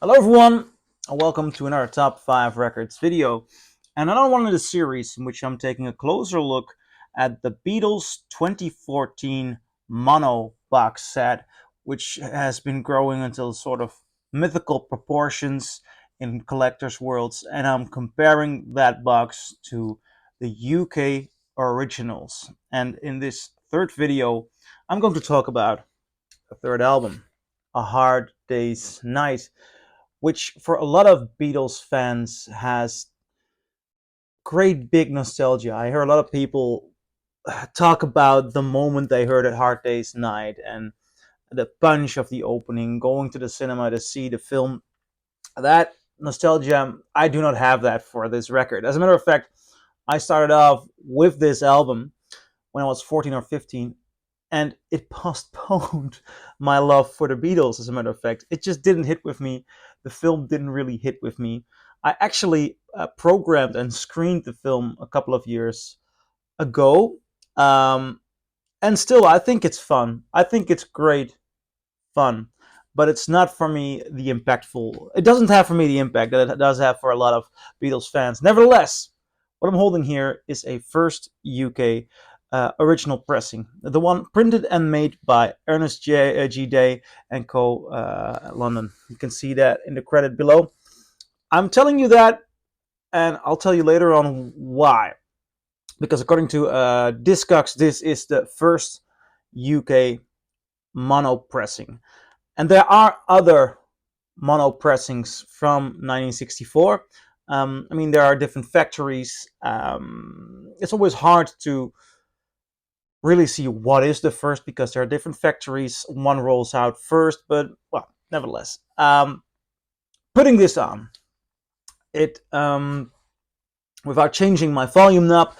Hello everyone, and welcome to another Top 5 Records video, and another one in the series in which I'm taking a closer look at the Beatles 2014 mono box set, which has been growing until sort of mythical proportions in collectors' worlds, and I'm comparing that box to the UK originals. And in this third video, I'm going to talk about the third album, A Hard Day's Night, which for a lot of Beatles fans has great big nostalgia. I hear a lot of people talk about the moment they heard it Hard Day's Night and the punch of the opening, going to the cinema to see the film. That nostalgia, I do not have that for this record. As a matter of fact, I started off with this album when I was 14 or 15, and it postponed my love for the Beatles. As a matter of fact, it just didn't hit with me. The film didn't really hit with me. I actually programmed and screened the film a couple of years ago, um, and still, I think it's fun. I think it's great fun, but it's not for me the impactful. It doesn't have for me the impact that it does have for a lot of Beatles fans. Nevertheless, what I'm holding here is a first UK original pressing, the one printed and made by Ernest G. Day and Co. London. You can see that in the credit below. I'm telling you that, and I'll tell you later on why. Because according to Discogs, this is the first UK mono pressing. And there are other mono pressings from 1964. I mean, there are different factories. It's always hard to really see what is the first because there are different factories. One rolls out first, but well, nevertheless, putting this on it without changing my volume knob,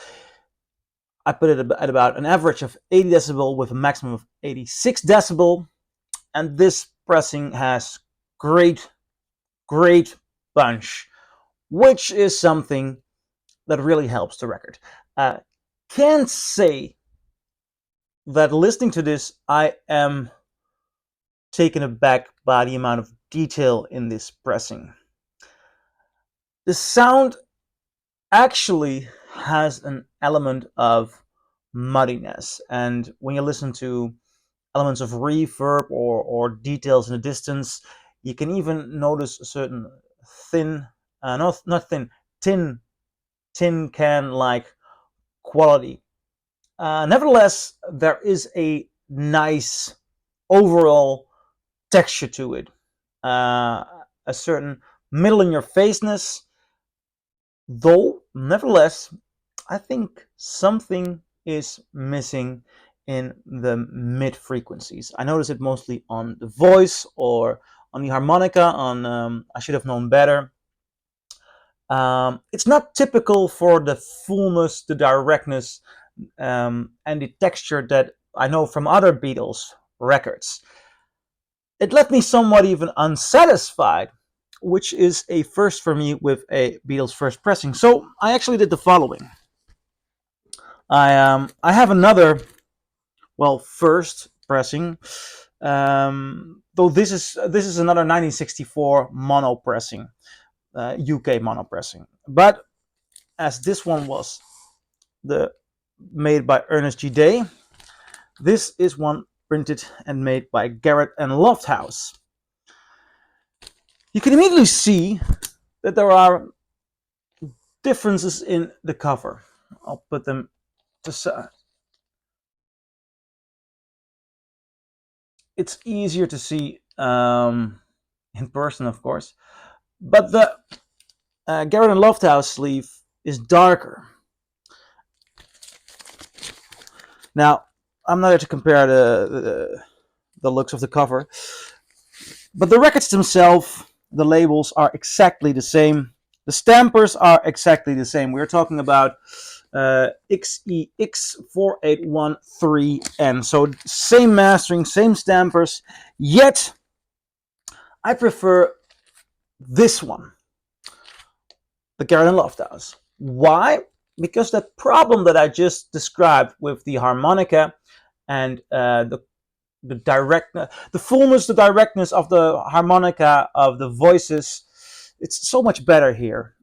I put it at about an average of 80 decibel with a maximum of 86 decibel, and this pressing has great punch, which is something that really helps the record. Can't say that listening to this, I am taken aback by the amount of detail in this pressing. The sound actually has an element of muddiness, and when you listen to elements of reverb or details in the distance, you can even notice a certain thin, not thin, tin can like quality. Nevertheless, there is a nice overall texture to it, a certain middle in your faceness, though nevertheless I think something is missing in the mid frequencies. I notice it mostly on the voice or on the harmonica on I Should Have Known Better. It's not typical for the fullness, the directness, and the texture that I know from other Beatles records. It left me somewhat even unsatisfied, which is a first for me with a Beatles first pressing. So I actually did the following. I have another, well, first pressing, though this is another 1964 mono pressing, UK mono pressing. But as this one was the made by Ernest G. Day, this is one printed and made by Garrett and Lofthouse. You can immediately see that there are differences in the cover. I'll put them to side. It's easier to see in person, of course, but the Garrett and Lofthouse sleeve is darker. Now, I'm not here to compare the looks of the cover, but the records themselves, the labels are exactly the same. The stampers are exactly the same. We're talking about XEX4813N. So same mastering, same stampers, yet I prefer this one, the Garrett and Lofthouse. Why? Because that problem that I just described with the harmonica and the the direct, the fullness, the directness of the harmonica, of the voices. It's so much better here.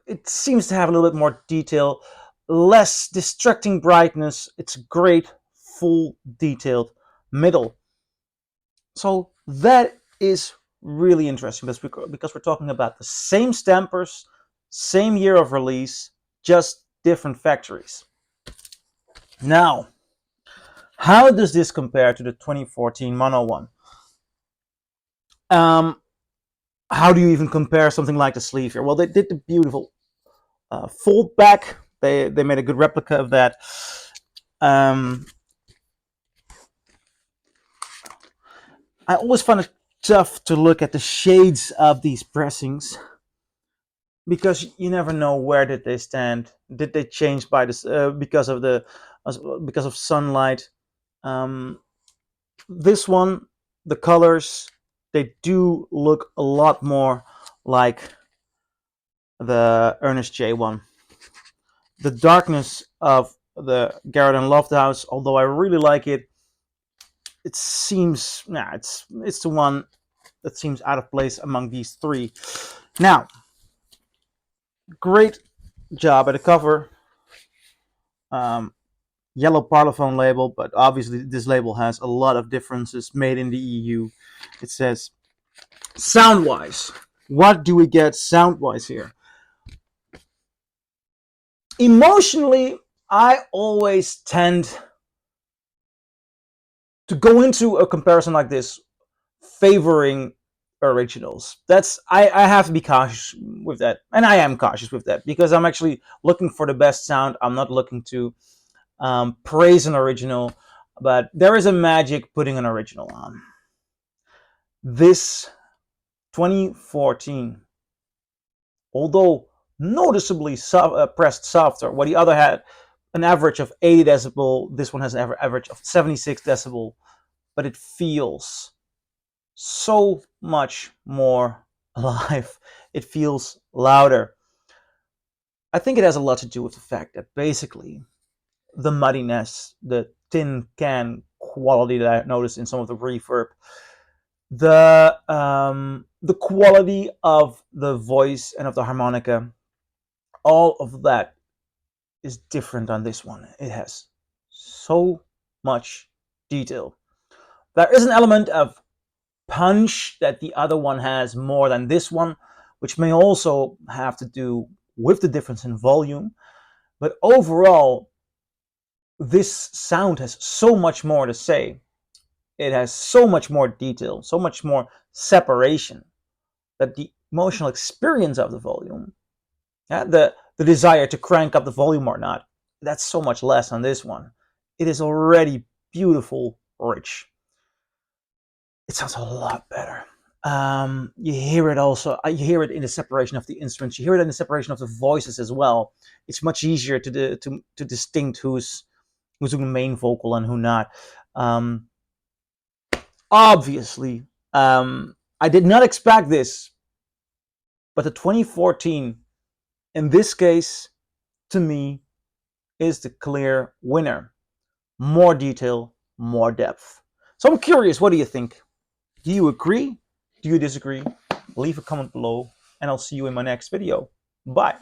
It seems to have a little bit more detail, less distracting brightness. It's great, full, detailed middle. So that is really interesting because we're talking about the same stampers, same year of release, just different factories. Now, how does this compare to the 2014 mono one? Um, how do you even compare something like the sleeve here? Well, they did the beautiful fold back. They made a good replica of that. Um, I always find it tough to look at the shades of these pressings because you never know where did they stand. Did they change by this because of sunlight? Um, this one, the colors, they do look a lot more like the Ernest J one. The darkness of the Garrett and Lofthouse, although I really like it, it seems it's the one that seems out of place among these three. Now, great job at the cover. Yellow Parlophone label, but obviously this label has a lot of differences made in the EU. It says sound wise. What do we get sound wise here? Emotionally, I always tend to go into a comparison like this favoring originals. I have to be cautious with that, and I am cautious with that because I'm actually looking for the best sound. I'm not looking to praise an original, but there is a magic putting an original on. This 2014, although noticeably pressed softer, where the other had an average of 80 decibel, this one has an average of 76 decibel, but it feels so much more alive. It feels louder. I think it has a lot to do with the fact that basically the muddiness, the tin can quality that I noticed in some of the reverb, the quality of the voice and of the harmonica, all of that is different on this one. It has so much detail. There is an element of punch that the other one has more than this one, which may also have to do with the difference in volume. But overall, this sound has so much more to say. It has so much more detail, so much more separation, that the emotional experience of the volume, the desire to crank up the volume or not, that's so much less on this one. It is already beautiful, rich. It sounds a lot better. You hear it also. You hear it in the separation of the instruments. You hear it in the separation of the voices as well. It's much easier to distinct who's doing the main vocal and who not. Um, Obviously, I did not expect this, but the 2014, in this case, to me, is the clear winner. More detail, more depth. So I'm curious, what do you think? Do you agree? Do you disagree? Leave a comment below, and I'll see you in my next video. Bye.